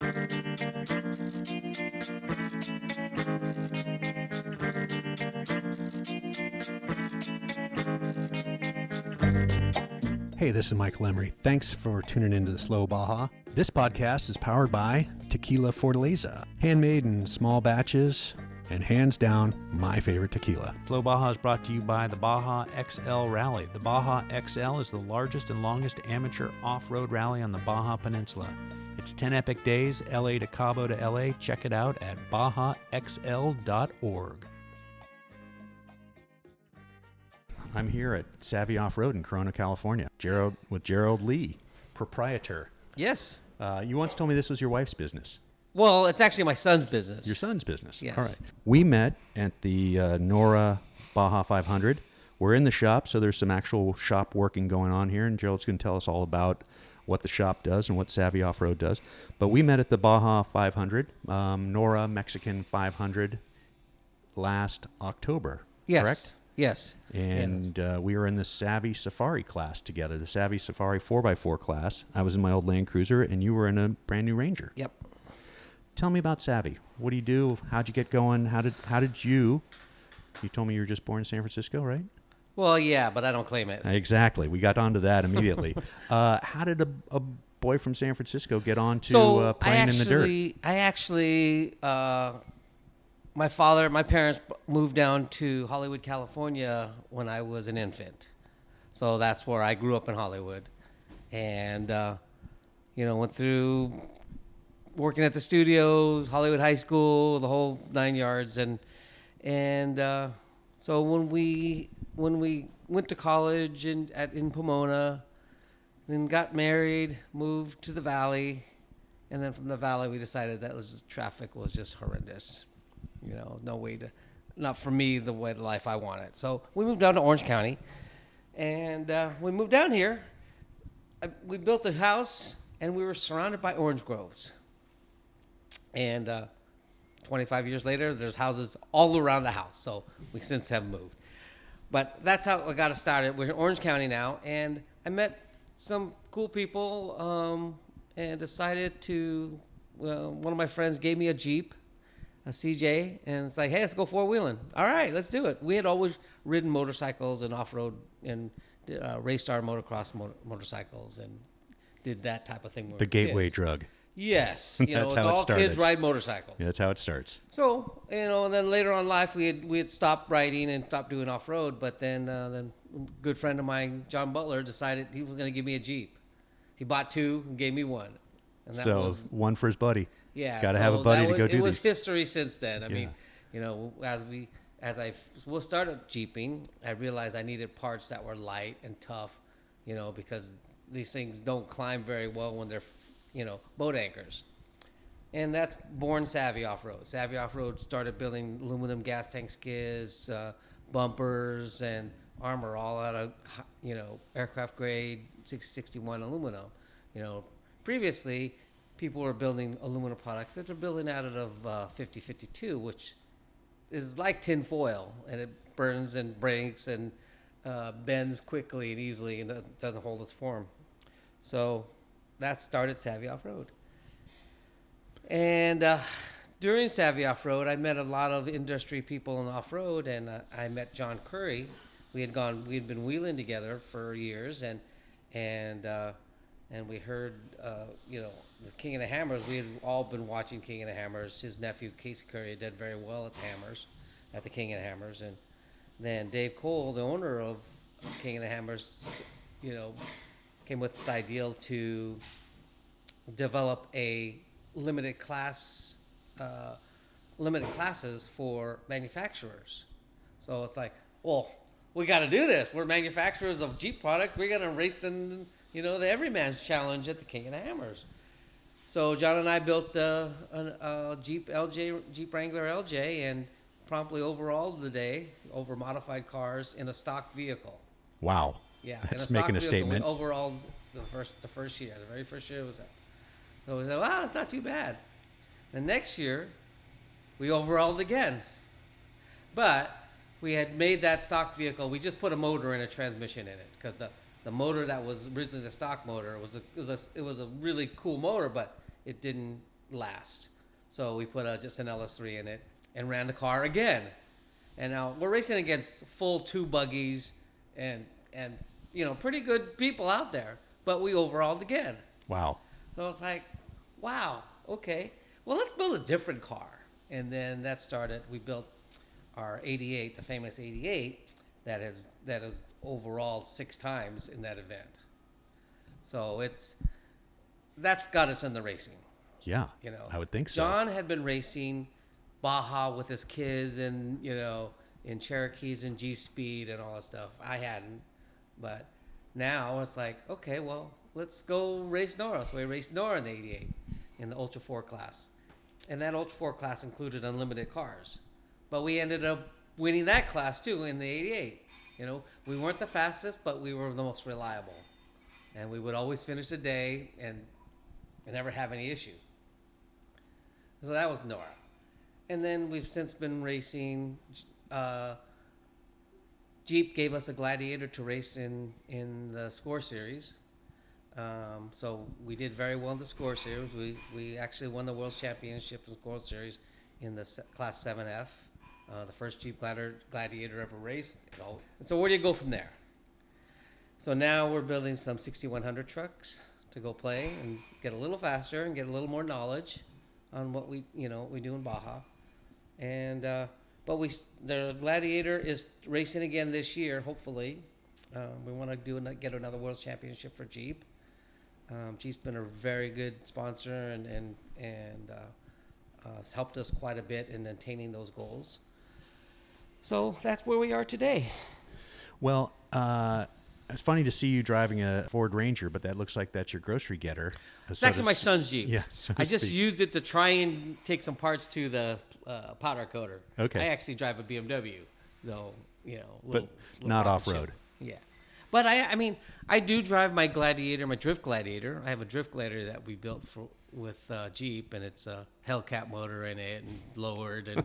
Hey, this is Michael Emery. Thanks for tuning into the Slow Baja. This podcast is powered by Tequila Fortaleza, handmade in small batches, and hands down, my favorite tequila. Slow Baja is brought to you by the Baja XL Rally. The Baja XL is the largest and longest amateur off-road rally on the Baja Peninsula. It's 10 epic days, LA to Cabo to LA. Check it out at bajaxl.org. I'm here at Savvy OffRoad in Corona, California. With Gerald Lee, proprietor. Yes. You once told me this was your wife's business. Well, it's actually my son's business. Your son's business. Yes. All right. We met at the NORRA Baja 500. We're in the shop, so there's some actual shop working going on here, and Gerald's going to tell us all about what the shop does and what Savvy OffRoad does. But we met at the Baja 500, NORRA Mexican 500, last October, Yes. correct? Yes. And we were in the Savvy Safari class together, the Savvy Safari 4x4 class. I was in my old Land Cruiser, and you were in a brand new Ranger. Yep. Tell me about Savvy. What do you do? How'd you get going? How did you told me you were just born in San Francisco, right? Well, yeah, but I don't claim it. Exactly. We got onto that immediately. How did a boy from San Francisco get on to playing in the dirt? My parents moved down to Hollywood, California when I was an infant. So that's where I grew up in Hollywood. And, went through working at the studios, Hollywood High School, the whole 9 yards. And so when we went to college in Pomona, then got married, moved to the Valley. And then from the Valley, we decided that traffic was just horrendous. No way not for me, the way the life I wanted. So we moved down to Orange County, and we moved down here. We built a house, and we were surrounded by orange groves. And 25 years later, there's houses all around the house. So we since have moved. But that's how I got it started. We're in Orange County now, and I met some cool people and decided to, one of my friends gave me a Jeep, a CJ, and it's like, hey, let's go four-wheeling. All right, let's do it. We had always ridden motorcycles and off-road and raced our motocross motorcycles and did that type of thing. The gateway drug. Yes. That's how it started. Kids ride motorcycles. Yeah, that's how it starts. So, and then later on in life, we had stopped riding and stopped doing off-road, but then a good friend of mine, John Butler, decided he was going to give me a Jeep. He bought two and gave me one. And that was one for his buddy. Yeah, got to have a buddy to go do these. It was history since then. I mean, as I started Jeeping, I realized I needed parts that were light and tough, because these things don't climb very well when they're, boat anchors. And that's born Savvy OffRoad. Savvy OffRoad started building aluminum gas tank skids, bumpers, and armor all out of, aircraft grade 661 aluminum. Previously, people were building aluminum products that they're building out of 5052, which is like tin foil, and it burns and breaks and bends quickly and easily, and it doesn't hold its form. So that started Savvy OffRoad. And during Savvy OffRoad, I met a lot of industry people in off-road, and I met John Curry. We had been wheeling together for years, and we heard, the King of the Hammers. We had all been watching King of the Hammers. His nephew, Casey Curry, did very well at the Hammers, at the King of the Hammers. And then Dave Cole, the owner of King of the Hammers, came with this ideal to develop a limited classes for manufacturers. So it's like, well, we got to do this. We're manufacturers of Jeep product. We're going to race in, the Everyman's Challenge at the King of the Hammers. So John and I built a Jeep Wrangler LJ, and promptly overhauled the day over modified cars in a stock vehicle. Wow. Yeah, that's making a statement. We overhauled the first year. The very first year was that. So we said, wow, that's not too bad. The next year, we overhauled again. But we had made that stock vehicle. We just put a motor and a transmission in it, because the motor that was originally the stock motor was a really cool motor, but it didn't last. So we put just an LS3 in it and ran the car again. And now we're racing against full 2 buggies and pretty good people out there. But we overhauled again. Wow. So it's like, wow, okay. Well, let's build a different car. And then that started. We built our 88, the famous 88, that is overall 6 times in that event. So that's got us in the racing. Yeah, I would think so. John had been racing Baja with his kids and, in Cherokees and G-Speed and all that stuff. I hadn't. But now it's like, okay, well, let's go race NORRA. So we raced NORRA in the 88 in the Ultra 4 class. And that Ultra 4 class included unlimited cars. But we ended up winning that class, too, in the 88. We weren't the fastest, but we were the most reliable. And we would always finish the day and never have any issue. So that was NORRA. And then we've since been racing. Jeep gave us a Gladiator to race in the Score Series. So we did very well in the Score Series. We actually won the World Championship in the Score Series in the Class 7F, the first Jeep Gladiator ever raced. And so where do you go from there? So now we're building some 6100 trucks to go play and get a little faster and get a little more knowledge on what we do in Baja. And but the Gladiator is racing again this year, hopefully. We want to get another World Championship for Jeep. Jeep's been a very good sponsor and has helped us quite a bit in attaining those goals. So that's where we are today. Well, it's funny to see you driving a Ford Ranger, but that looks like that's your grocery getter. It's actually my son's Jeep. Yeah, I just used it to try and take some parts to the powder coater. Okay. I actually drive a BMW, though, but not off-road. Yeah. But I do drive my Gladiator, my Drift Gladiator. I have a Drift Gladiator that we built with Jeep, and it's a Hellcat motor in it and lowered and.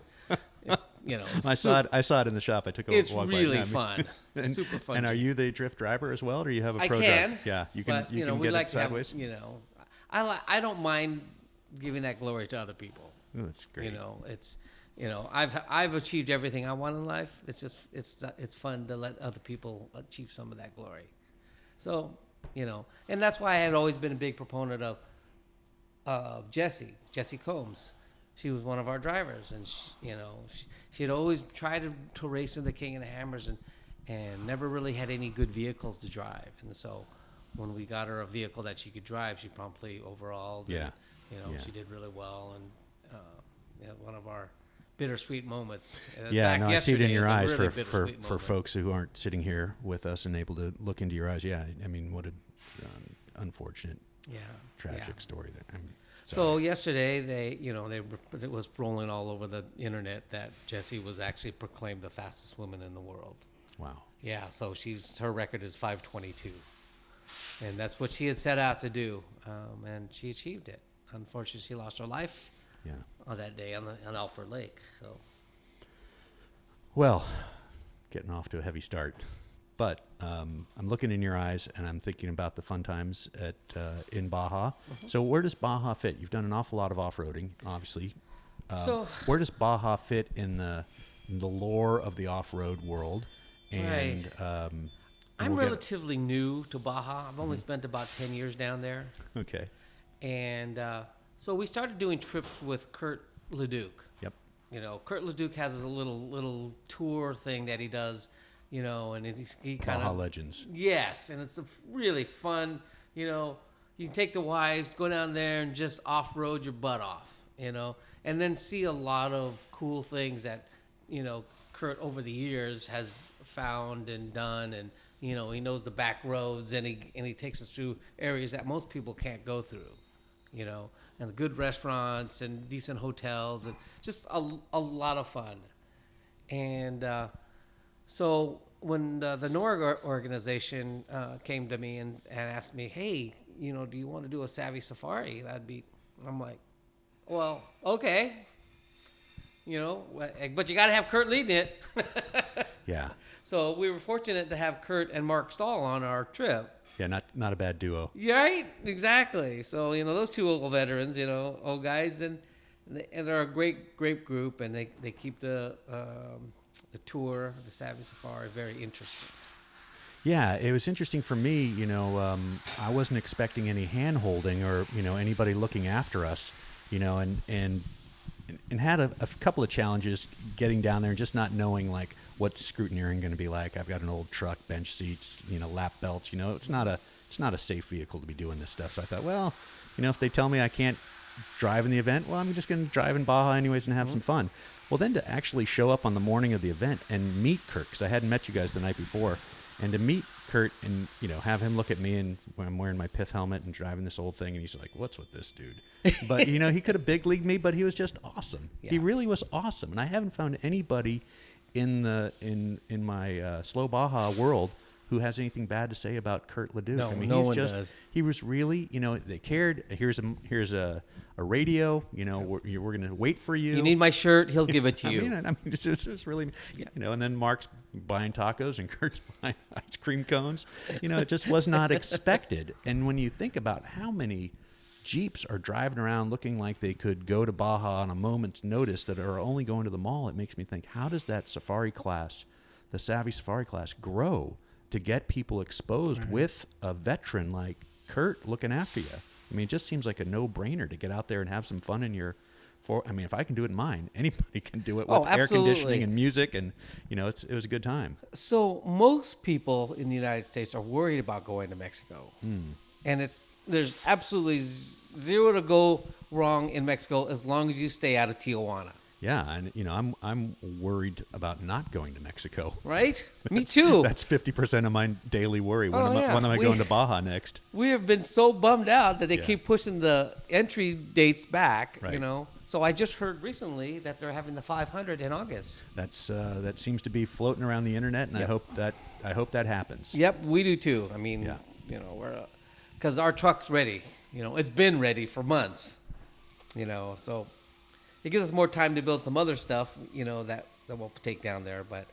I saw it in the shop. I took a walk by. It's really fun. And, super fun. And are you the drift driver as well, or do you have a pro I can. drive? Yeah, you can. But, you can we get like it sideways. to have, I don't mind giving that glory to other people. Oh, that's great. I've achieved everything I want in life. It's just it's fun to let other people achieve some of that glory. So and that's why I had always been a big proponent of Jessie Combs. She was one of our drivers, and she had always tried to race in the King of the Hammers and never really had any good vehicles to drive. And so when we got her a vehicle that she could drive, she promptly overhauled. Yeah. And, she did really well, and one of our bittersweet moments. I see it in your eyes really for folks who aren't sitting here with us and able to look into your eyes. Yeah, I mean, what an unfortunate, tragic story there. So yesterday, it was rolling all over the internet that Jessie was actually proclaimed the fastest woman in the world. Wow. Yeah, so her record is 5:22, and that's what she had set out to do, and she achieved it. Unfortunately, she lost her life on that day on Alfred Lake. So. Well, getting off to a heavy start. But I'm looking in your eyes, and I'm thinking about the fun times in Baja. Mm-hmm. So where does Baja fit? You've done an awful lot of off-roading, obviously. Where does Baja fit in the lore of the off-road world? And right. I'm relatively new to Baja. I've only spent about 10 years down there. Okay. And so we started doing trips with Kurt Leduc. Yep. Kurt Leduc has a little tour thing that he does. And he kind of Baja Legends. Yes, and it's really fun. You can take the wives, go down there, and just off-road your butt off. And then see a lot of cool things that Kurt over the years has found and done, and he knows the back roads, and he takes us through areas that most people can't go through. And good restaurants and decent hotels, and just a lot of fun. And so when the NORRA organization came to me and asked me, hey, do you want to do a Savvy Safari? I'm like, well, okay. But you got to have Kurt leading it. Yeah. So we were fortunate to have Kurt and Mark Stahl on our trip. Yeah, not a bad duo. Yeah, right? Exactly. So, those two old veterans, old guys, and they're a great group, and they keep the tour, the Savvy Safari, very interesting. Yeah, it was interesting for me. I wasn't expecting any hand holding or anybody looking after us. And had a couple of challenges getting down there and just not knowing like what's scrutineering going to be like. I've got an old truck, bench seats, lap belts. It's not a safe vehicle to be doing this stuff. So I thought, well, if they tell me I can't drive in the event, well, I'm just going to drive in Baja anyways and have some fun. Well, then to actually show up on the morning of the event and meet Kurt, because I hadn't met you guys the night before, and to meet Kurt and have him look at me and when I'm wearing my pith helmet and driving this old thing, and he's like, "What's with this dude?" But he could have big leagued me, but he was just awesome. Yeah. He really was awesome, and I haven't found anybody in my slow Baja world who has anything bad to say about Kurt Leduc. No, I mean, no he's one just does. He was really they cared. Here's a radio. We're going to wait for you. You need my shirt, he'll give it to you. I mean, it's really and then Mark's buying tacos and Kurt's buying ice cream cones. It just was not expected. And when you think about how many Jeeps are driving around looking like they could go to Baja on a moment's notice that are only going to the mall, it makes me think, how does that safari class, the Savvy Safari class, grow to get people exposed with a veteran like Kurt looking after you? I mean, it just seems like a no-brainer to get out there and have some fun in your. I mean, if I can do it in mine, anybody can do it with air conditioning and music, and it was a good time. So most people in the United States are worried about going to Mexico, and there's absolutely zero to go wrong in Mexico as long as you stay out of Tijuana. Yeah, and I'm worried about not going to Mexico. Right? Me too. That's 50% of my daily worry. When am I going to Baja next? We have been so bummed out that they keep pushing the entry dates back. Right. So I just heard recently that they're having the 500 in August. That seems to be floating around the internet, and I hope that happens. Yep, we do too. I mean, we're because our truck's ready. It's been ready for months. So. It gives us more time to build some other stuff, that we'll take down there. But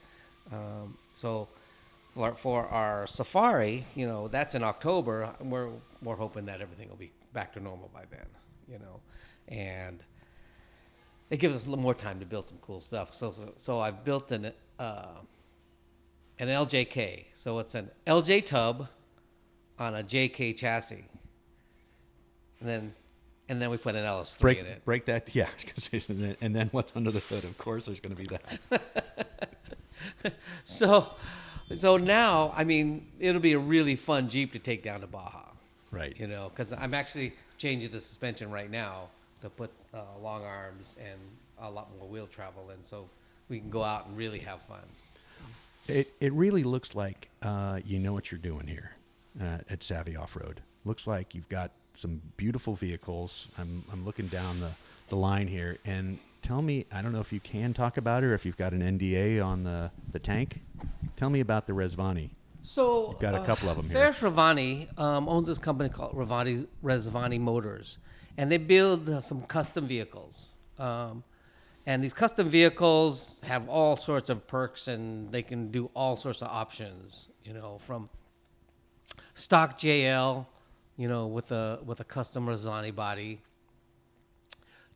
so for our safari, that's in October. We're hoping that everything will be back to normal by then, and it gives us a little more time to build some cool stuff. So I've built an LJK. So it's an LJ tub on a JK chassis, and then we put an LS3 in it. Break that, yeah. And then what's under the hood? Of course, there's going to be that. So now, I mean, it'll be a really fun Jeep to take down to Baja. Right. Because I'm actually changing the suspension right now to put long arms and a lot more wheel travel in, so we can go out and really have fun. It really looks like you know what you're doing here at Savvy OffRoad. Looks like you've got some beautiful vehicles. I'm looking down the line here, and tell me, I don't know if you can talk about it or if you've got an NDA on the tank. Tell me about the Rezvani. So you've got a couple of them here. Ferris Ravani owns this company called Rezvani Motors, and they build some custom vehicles. And these custom vehicles have all sorts of perks, and they can do all sorts of options. From stock JL, with a custom Rezvani body,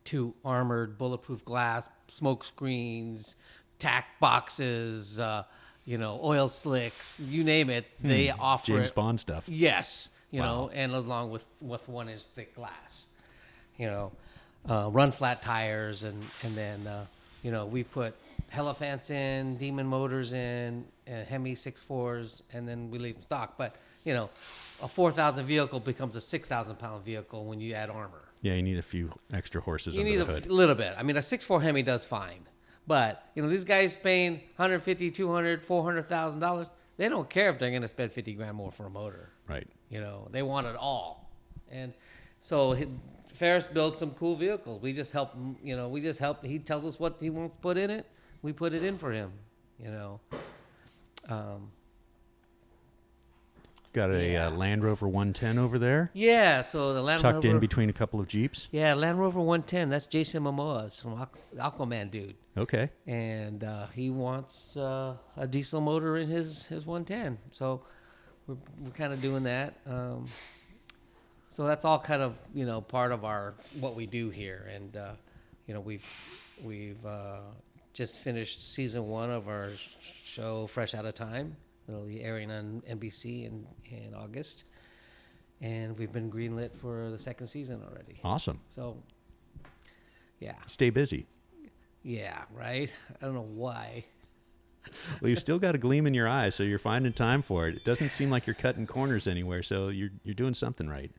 to armored bulletproof glass, smoke screens, tack boxes, oil slicks, you name it. They offer James it. Bond stuff. Yes, Wow. And along with 1 inch thick glass, run flat tires, and then we put Helifants in, Demon motors in, and Hemi 6.4s, and then we leave stock. But a 4,000 vehicle becomes a 6,000 pound vehicle when you add armor. Yeah, you need a few extra horses under the hood. You need a little bit. I mean, a 6.4 Hemi does fine. But, these guys paying $150,000, $200,000, $400,000, they don't care if they're going to spend $50,000 more for a motor. Right. They want it all. And so Ferris builds some cool vehicles. We just help him, he tells us what he wants to put in it. We put it in for him, Got a Land Rover 110 over there. Yeah, so the Land Rover. Tucked in between a couple of Jeeps. Yeah, Land Rover 110. That's Jason Momoa's from Aquaman dude. Okay. And he wants a diesel motor in his 110. So we're kind of doing that. So that's all kind of, part of what we do here. And, we've just finished season 1 of our show, Fresh Out of Time. It'll be airing on NBC in August. And we've been greenlit for the second season already. Awesome. So, yeah. Stay busy. Yeah, right? I don't know why. Well, you've still got a gleam in your eye, so you're finding time for it. It doesn't seem like you're cutting corners anywhere, so you're doing something right.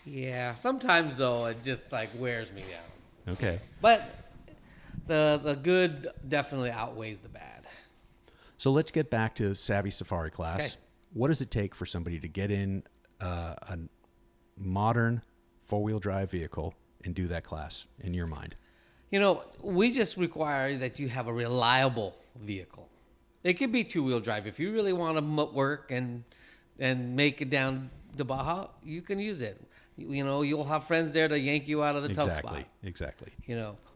Yeah, sometimes though it just like wears me down. Okay. But the good definitely outweighs the bad. So let's get back to Savvy Safari class. Okay. What does it take for somebody to get in a modern 4-wheel drive vehicle and do that class in your mind? We just require that you have a reliable vehicle. It could be 2-wheel drive. If you really want to work and make it down the Baja, you can use it. You'll have friends there to yank you out of the tough spot. Exactly.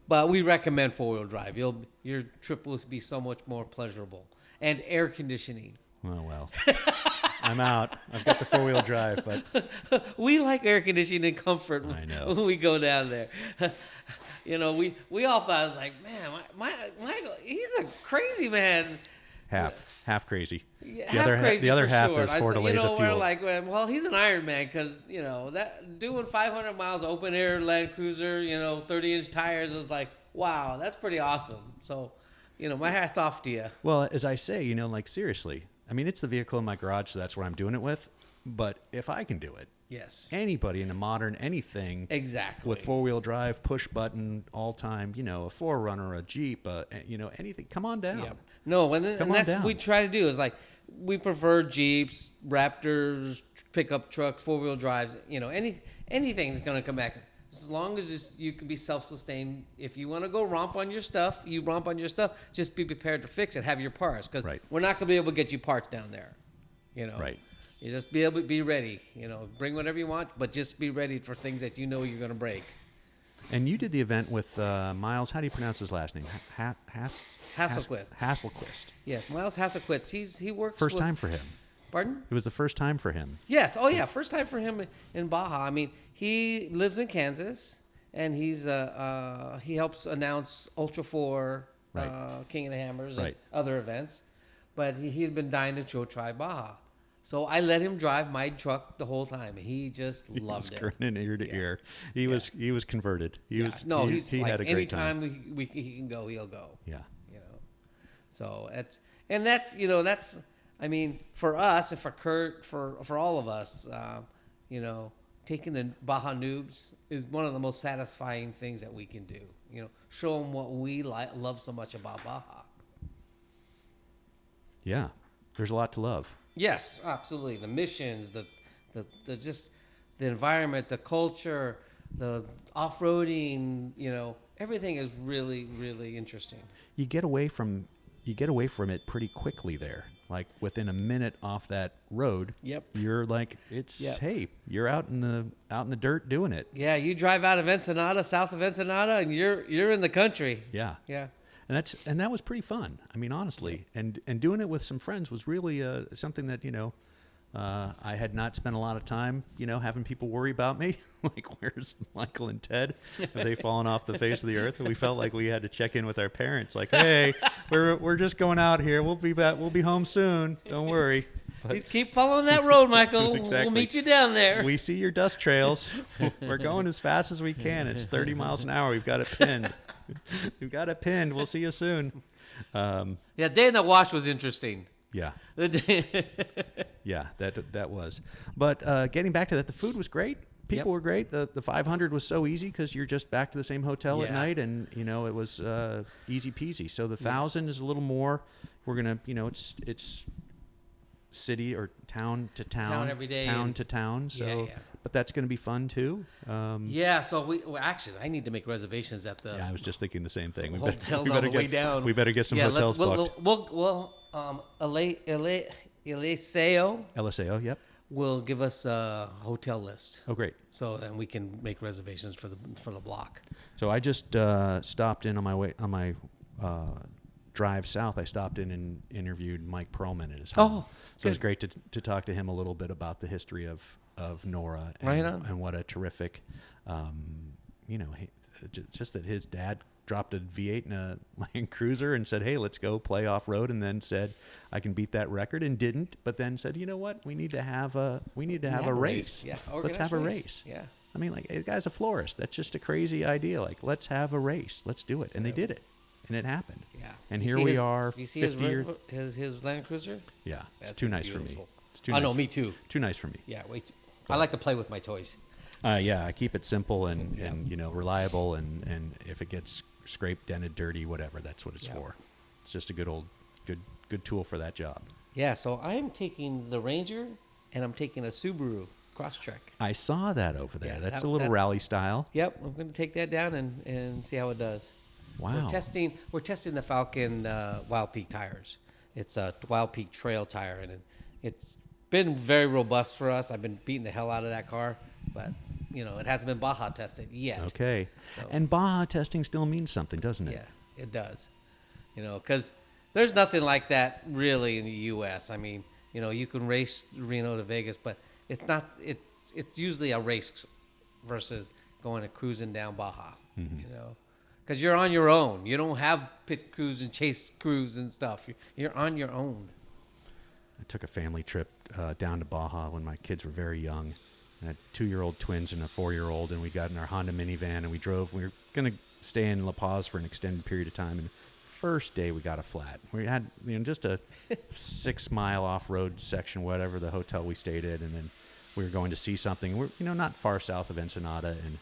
But we recommend 4-wheel drive. Your trip will be so much more pleasurable. And air conditioning. Oh, well. I'm out. I've got the 4-wheel drive, but we like air conditioning and comfort. I know. When we go down there. We all thought, like, man, Michael, he's a crazy man. Half crazy. Yeah, The other half sure. is Fortaleza fuel. We're like, well, he's an Iron Man because that doing 500 miles open air Land Cruiser, 30-inch tires is like, wow, that's pretty awesome. So, my hat's off to you. Well, as I say, like seriously, I mean, it's the vehicle in my garage, so that's what I'm doing it with. But if I can do it, yes, anybody in a modern anything, exactly, with 4-wheel drive, push button, all time, a 4Runner, a Jeep, anything, come on down. Yep. No, and that's what we try to do is like we prefer Jeeps, Raptors, pickup trucks, 4-wheel drives. Anything that's going to come back. As long as you can be self-sustained. If you want to go romp on your stuff, you romp on your stuff. Just be prepared to fix it. Have your parts, because we're not going to be able to get you parts down there. Right. You just be able to be ready. Bring whatever you want, but just be ready for things that you're going to break. And you did the event with Miles. How do you pronounce his last name? Hasselquist. Hasselquist. Yes, Miles Hasselquist. He works. First time for him. Pardon? It was the first time for him. Yes. Oh, yeah. First time for him in Baja. I mean, he lives in Kansas, and he helps announce Ultra 4, King of the Hammers, and other events. But he had been dying to try Baja. So I let him drive my truck the whole time. He just loved it. He was grinning ear to ear. He was converted. He had a great time. Anytime he can go, he'll go. Yeah. So that's I mean, for us and for Kurt, for all of us, taking the Baja noobs is one of the most satisfying things that we can do. Show them what we love so much about Baja. Yeah, there's a lot to love. Yes, absolutely. The missions, the just the environment, the culture, the off-roading, everything is really, really interesting. You get away from it pretty quickly there. Like within a minute off that road, you're like, hey, you're out in the dirt doing it. Yeah, you drive out of Ensenada, south of Ensenada, and you're in the country. Yeah. Yeah. And that was pretty fun. I mean, honestly, and doing it with some friends was really something that I had not spent a lot of time having people worry about me. Like, where's Michael and Ted? Have they fallen off the face of the earth? And we felt like we had to check in with our parents. Like, hey, we're just going out here. We'll be back. We'll be home soon. Don't worry. But just keep following that road, Michael. Exactly. We'll meet you down there. We see your dust trails. We're going as fast as we can. It's 30 miles an hour. We've got it pinned. We'll see you soon. Day in the wash was interesting. Yeah. Yeah, that was. But getting back to that, the food was great. People were great. The 500 was so easy because you're just back to the same hotel at night, and it was easy peasy. So the 1,000 is a little more. We're gonna, it's city or town to town every day, town to town. So, but that's going to be fun too. So actually, I need to make reservations at the. Yeah, I was just thinking the same thing. We hotels on the way down. We better get some hotels booked. LSAO, yep. Will give us a hotel list. Oh, great! So then we can make reservations for the block. So I just stopped in on my way drive south, I stopped in and interviewed Mike Perlman at his home. Oh, so it was great to talk to him a little bit about the history of NORRA and what a terrific, just that his dad dropped a V8 in a Land Cruiser and said, "Hey, let's go play off-road," and then said, "I can beat that record," and didn't. But then said, "You know what? We need to have a race. Yeah, let's have a race." Yeah. I mean, like, the guy's a florist. That's just a crazy idea. Like, let's have a race. Let's do it, and they did it, and it happened. Yeah. And here we are. You see 50 years. his Land Cruiser? Yeah, it's That's too nice beautiful. for me. It's too I nice. know, me too. Too nice for me. Yeah, wait. I like to play with my toys. Yeah, I keep it simple and reliable, and if it gets scraped, dented, dirty, whatever, that's what it's for. It's just a good tool for that job. Yeah, so I am taking the Ranger, and I'm taking a Subaru Crosstrek. I saw that over there. Yeah, that's a little rally style. Yep, I'm going to take that down and see how it does. Wow. We're testing the Falcon Wild Peak tires. It's a Wild Peak trail tire, and it's been very robust for us. I've been beating the hell out of that car, but it hasn't been Baja tested yet. Okay. So, and Baja testing still means something, doesn't it? Yeah, it does. Because there's nothing like that really in the U.S. I mean, you can race Reno to Vegas, but it's not. It's usually a race versus going and cruising down Baja. Mm-hmm. Because you're on your own. You don't have pit crews and chase crews and stuff. You're on your own. I took a family trip down to Baja when my kids were very young. I had 2-year-old twins and a 4-year-old, and we got in our Honda minivan and we drove. We were going to stay in La Paz for an extended period of time. And first day we got a flat. We had just a 6-mile off-road section, whatever the hotel we stayed at, and then we were going to see something. We're not far south of Ensenada, and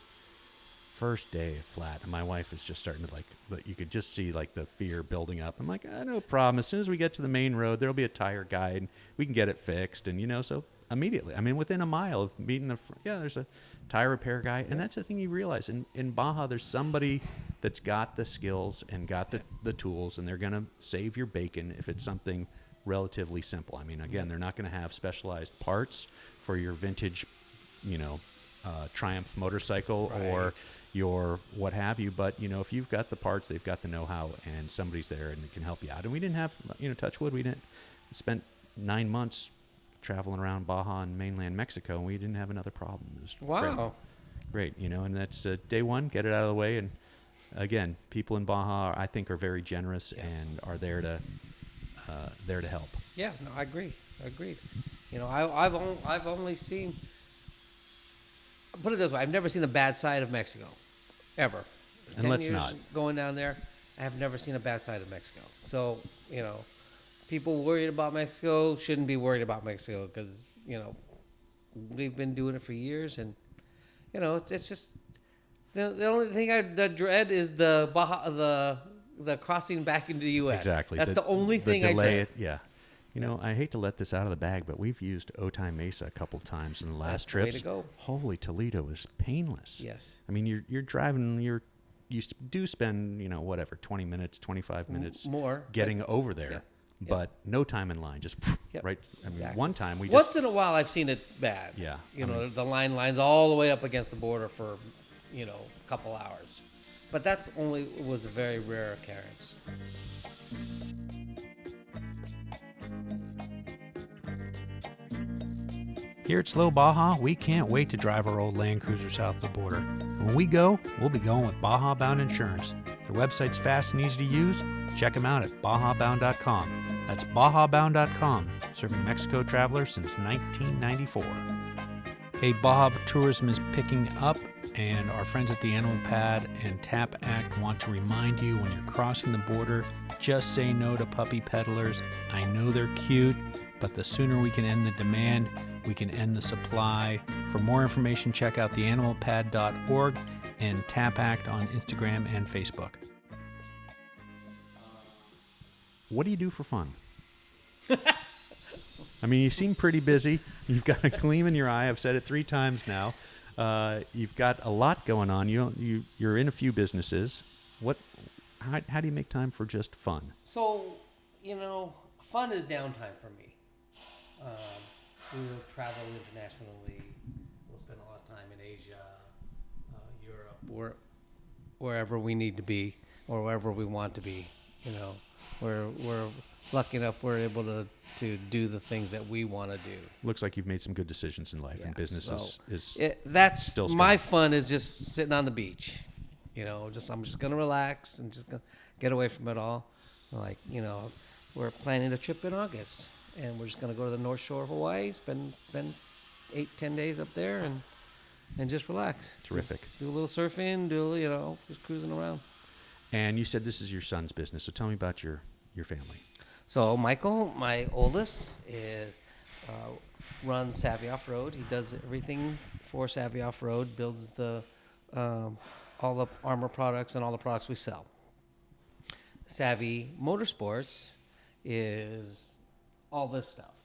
first day flat, and my wife is just starting to you could just see the fear building up. I'm like, no problem. As soon as we get to the main road, there'll be a tire guy and we can get it fixed. And so immediately, within a mile of meeting there's a tire repair guy. And that's the thing you realize in Baja, there's somebody that's got the skills and got the tools, and they're going to save your bacon if it's something relatively simple. Again, they're not going to have specialized parts for your vintage, Triumph motorcycle or your what have you, but if you've got the parts, they've got the know-how, and somebody's there and it can help you out. And we didn't have, touch wood, we spent 9 months traveling around Baja and mainland Mexico, and we didn't have another problem. It was wow, great, and that's day one, get it out of the way. And again, people in Baja, I think, are very generous and are there to help. Yeah, no, I agree. Agreed. I've only seen. Put it this way: I've never seen a bad side of Mexico, ever. And let's not. Going down there, I have never seen a bad side of Mexico. So people worried about Mexico shouldn't be worried about Mexico because we've been doing it for years, and it's just the only thing I dread is the Baja, the crossing back into the U.S. Exactly. That's the only thing I dread. Yeah. I hate to let this out of the bag, but we've used Otay Mesa a couple times in the last trips. Way to go. Holy Toledo is painless. Yes. You're driving. You do spend 20 minutes, 25 minutes more getting over there, Yep. But no time in line. Just Yep. right. Exactly. One time once in a while I've seen it bad. Yeah. The lines all the way up against the border for a couple hours, but was a very rare occurrence. Here at Slow Baja, we can't wait to drive our old Land Cruiser south of the border. And when we go, we'll be going with Baja Bound Insurance. Their website's fast and easy to use. Check them out at bajabound.com. That's bajabound.com, serving Mexico travelers since 1994. Hey, Baja tourism is picking up, and our friends at the Animal Pad and Tap Act want to remind you when you're crossing the border, just say no to puppy peddlers. I know they're cute, but the sooner we can end the demand, we can end the supply. For more information, check out theanimalpad.org and Tap Act on Instagram and Facebook. What do you do for fun? You seem pretty busy. You've got a gleam in your eye. I've said it 3 times now. You've got a lot going on. You're in a few businesses. How do you make time for just fun? So, fun is downtime for me. We'll travel internationally. We'll spend a lot of time in Asia, Europe, wherever we need to be or wherever we want to be. You know, we're lucky enough we're able to do the things that we want to do. Looks like you've made some good decisions in life, Yeah, and business so is that's still my strong. fun is just sitting on the beach. You know, I'm just gonna relax and just gonna get away from it all. Like, you know, we're planning a trip in August, and we're just gonna go to the North Shore of Hawaii, spend 8-10 days up there, and just relax. Terrific. Do a little surfing, just cruising around. And you said this is your son's business, so tell me about your family. So Michael, my oldest, runs Savvy OffRoad. He does everything for Savvy OffRoad, builds the all the armor products and all the products we sell. Savvy Motorsports is all this stuff,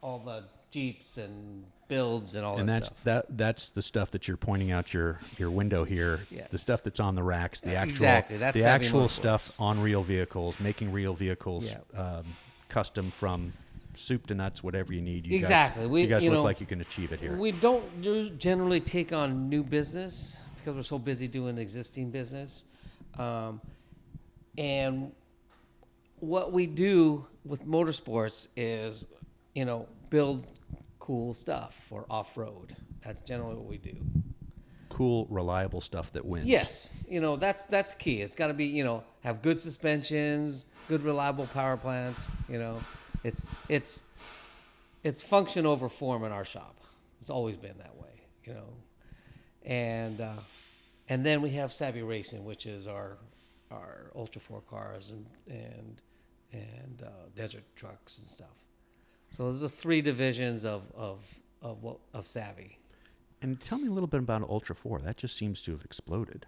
all the Jeeps and builds and all And that stuff. that's the stuff that you're pointing out your window here. Yes. The stuff that's on the racks, the actual Exactly, that's the Savvy actual Motorsports. stuff on real vehicles, making real vehicles Yeah. custom from soup to nuts, whatever you need. Exactly. You guys look like you can achieve it here. We don't generally take on new business because we're so busy doing existing business. And what we do with motorsports is, build cool stuff for off-road. That's generally what we do. Cool, reliable stuff that wins. Yes, that's key. It's got to be, have good suspensions, good reliable power plants. It's function over form in our shop. It's always been that way, And then we have Savvy Racing, which is our Ultra 4 cars and desert trucks and stuff. So those are 3 divisions of Savvy. And tell me a little bit about Ultra 4. That just seems to have exploded.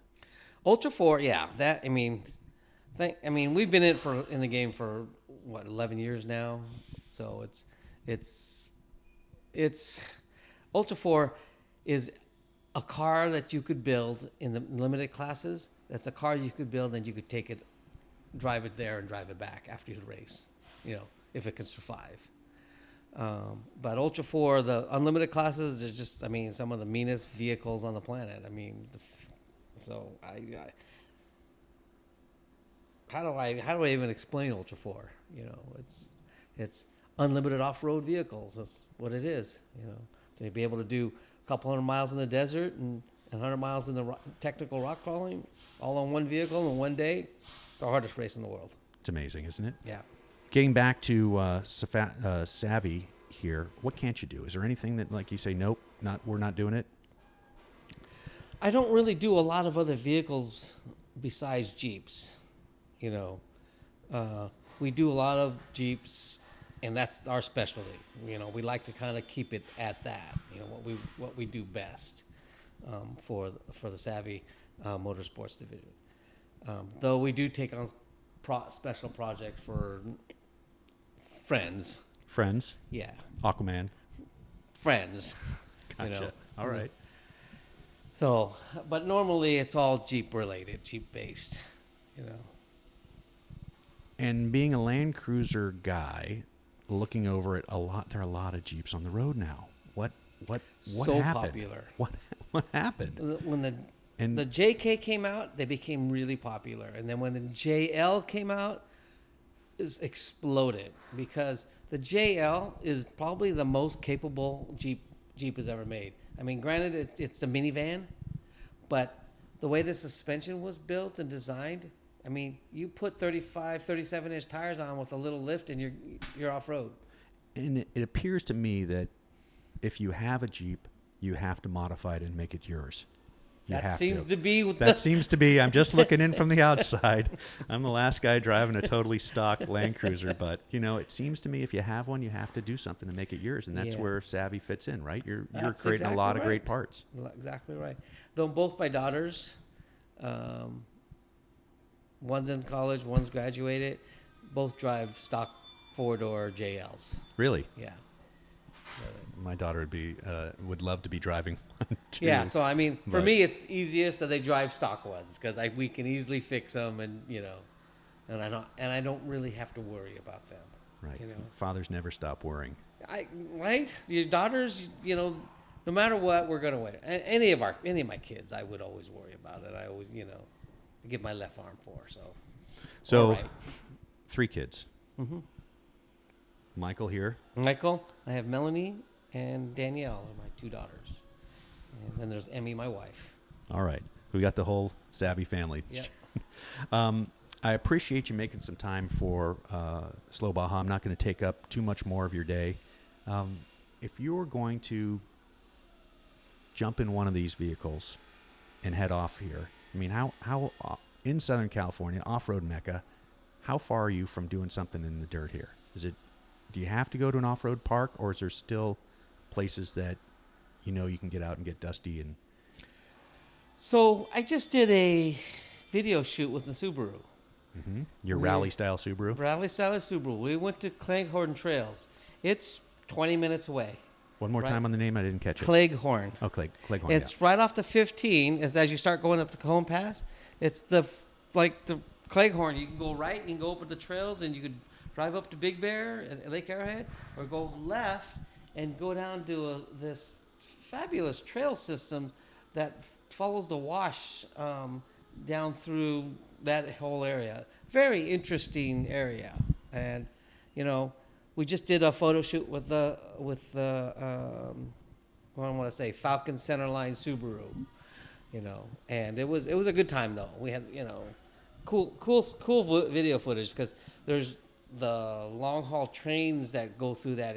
Ultra 4, yeah. We've been in the game for 11 years now. So it's Ultra 4 is a car that you could build in the limited classes. That's a car you could build and you could take it, drive it there and drive it back after you race, if it can survive. But Ultra 4, the unlimited classes, are just, some of the meanest vehicles on the planet. How do I even explain Ultra 4? It's unlimited off-road vehicles. That's what it is. To be able to do a couple 100 miles in the desert and 100 miles in the technical rock crawling, all on one vehicle in one day, the hardest race in the world. It's amazing, isn't it? Yeah. Getting back to Savvy here, what can't you do? Is there anything that, like, you say, nope, we're not doing it? I don't really do a lot of other vehicles besides Jeeps. We do a lot of Jeeps, and that's our specialty. We like to kind of keep it at that. What we do best for the Savvy Motorsports division. Though we do take on special projects for friends. Friends? Yeah. Aquaman? Friends. Gotcha. All right. So, but normally it's all Jeep related, Jeep based, And being a Land Cruiser guy, looking over it a lot, there are a lot of Jeeps on the road now. What so happened? popular. What happened? When the JK came out, they became really popular. And then when the JL came out, it exploded because the JL is probably the most capable Jeep has ever made. Granted, it's a minivan, but the way the suspension was built and designed, you put 35, 37-inch tires on with a little lift and you're off-road. And it appears to me that if you have a Jeep, you have to modify it and make it yours. That seems to be. I'm just looking in from the outside. I'm the last guy driving a totally stock Land Cruiser, but it seems to me if you have one, you have to do something to make it yours, and that's where Savvy fits in, right? You're creating exactly a lot of great parts. Exactly right. Though both my daughters, one's in college, one's graduated, both drive stock 4-door JLs. Really? Yeah. My daughter would love to be driving one too. Yeah, so for me, it's easiest that they drive stock ones because we can easily fix them, and I don't really have to worry about them. Right. Fathers never stop worrying. Right? Your daughters, no matter what, we're gonna win. Any of my kids, I would always worry about it. I always, I give my left arm for. So. So, All right. 3 kids. Mm-hmm. Michael here. Michael, I have Melanie and Danielle are my 2 daughters. And then there's Emmy, my wife. All right. We got the whole Savvy family. Yep. I appreciate you making some time for Slow Baja. I'm not going to take up too much more of your day. If you were going to jump in one of these vehicles and head off here, I mean, how in Southern California, off-road mecca, how far are you from doing something in the dirt here? Do you have to go to an off-road park, or is there still places that you know you can get out and get dusty? And So I just did a video shoot with the Subaru. Your rally-style Subaru? Rally style Subaru. We went to Cleghorn Trails. It's 20 minutes away. One more Right. time on the name. I didn't catch it. Cleghorn. Oh, Cleghorn. It's right off the 15. As you start going up the Cajon Pass, it's the Cleghorn. You can go right, you can go up the trails, and you could drive up to Big Bear and Lake Arrowhead, or go left and go down to this fabulous trail system that follows the wash down through that whole area. Very interesting area. And, we just did a photo shoot with the I want to say Falcon Centerline Subaru, and it was a good time though. We had, cool video footage, because there's the long haul trains that go through that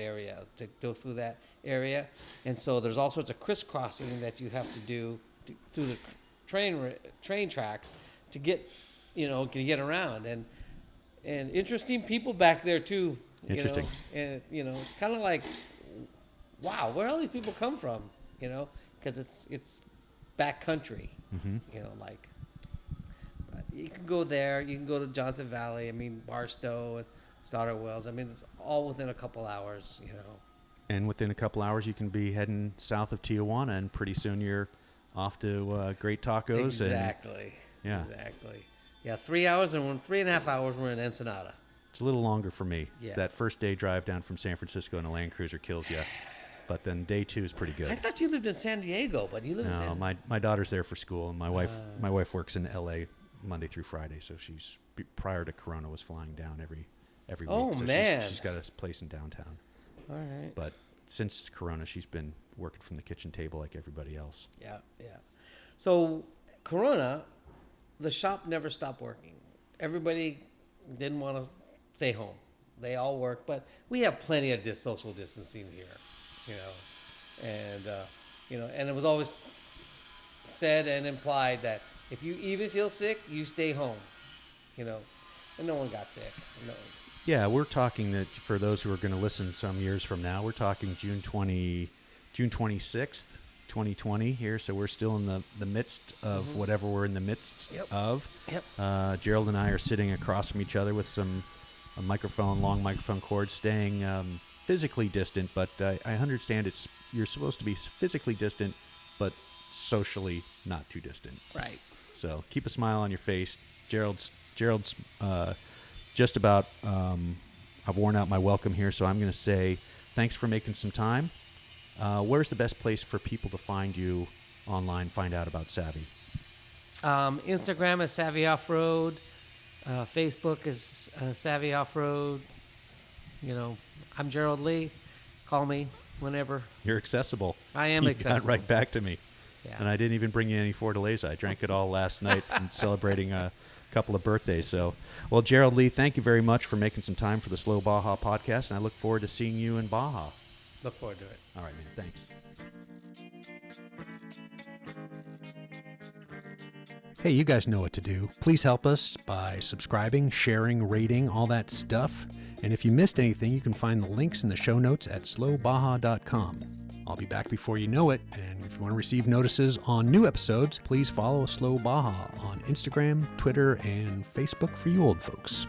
area, and so there's all sorts of crisscrossing that you have to do through the train tracks to get around, and interesting people back there too. Interesting. And it's kind of like, wow, where all these people come from? Because it's back country. But you can go there. You can go to Johnson Valley. I mean, Barstow and Stoddard Wells. I mean, it's all within a couple hours. And within a couple hours, you can be heading south of Tijuana, and pretty soon you're off to Great Tacos. Exactly. Yeah. Exactly. Yeah, 3 hours, and 3.5 hours we're in Ensenada. It's a little longer for me. Yeah. That first day drive down from San Francisco in a Land Cruiser kills you. But then day 2 is pretty good. I thought you lived in San Diego, but you live in San No, my daughter's there for school, and my wife works in L.A. Monday through Friday, so she's prior to Corona was flying down every week. Oh, so man. She's got a place in downtown. All right. But since Corona, she's been working from the kitchen table like everybody else. Yeah. So Corona, the shop never stopped working. Everybody didn't want to stay home. They all work, but we have plenty of social distancing here, and it was always said and implied that if you even feel sick, you stay home, and no one got sick. No. Yeah, we're talking that for those who are going to listen some years from now, we're talking June 26th, 2020 here. So we're still in the midst of whatever we're in the midst of. Yep. Gerald and I are sitting across from each other with a long microphone cord, staying physically distant, but I understand you're supposed to be physically distant, but socially not too distant. Right. So keep a smile on your face. Gerald's just about, I've worn out my welcome here, so I'm going to say thanks for making some time. Where's the best place for people to find you online, find out about Savvy? Instagram is Savvy OffRoad. Facebook is Savvy OffRoad. I'm Gerald Lee. Call me whenever. You're accessible. I am You accessible. got right back to me. Yeah. And I didn't even bring you any Fortaleza. I drank it all last night and celebrating a couple of birthdays. So, well, Gerald Lee, thank you very much for making some time for the Slow Baja podcast, and I look forward to seeing you in Baja. Look forward to it. All right, man. Thanks. Hey, you guys know what to do. Please help us by subscribing, sharing, rating, all that stuff. And if you missed anything, you can find the links in the show notes at slowbaja.com. I'll be back before you know it. And if you want to receive notices on new episodes, please follow Slow Baja on Instagram, Twitter, and Facebook for you old folks.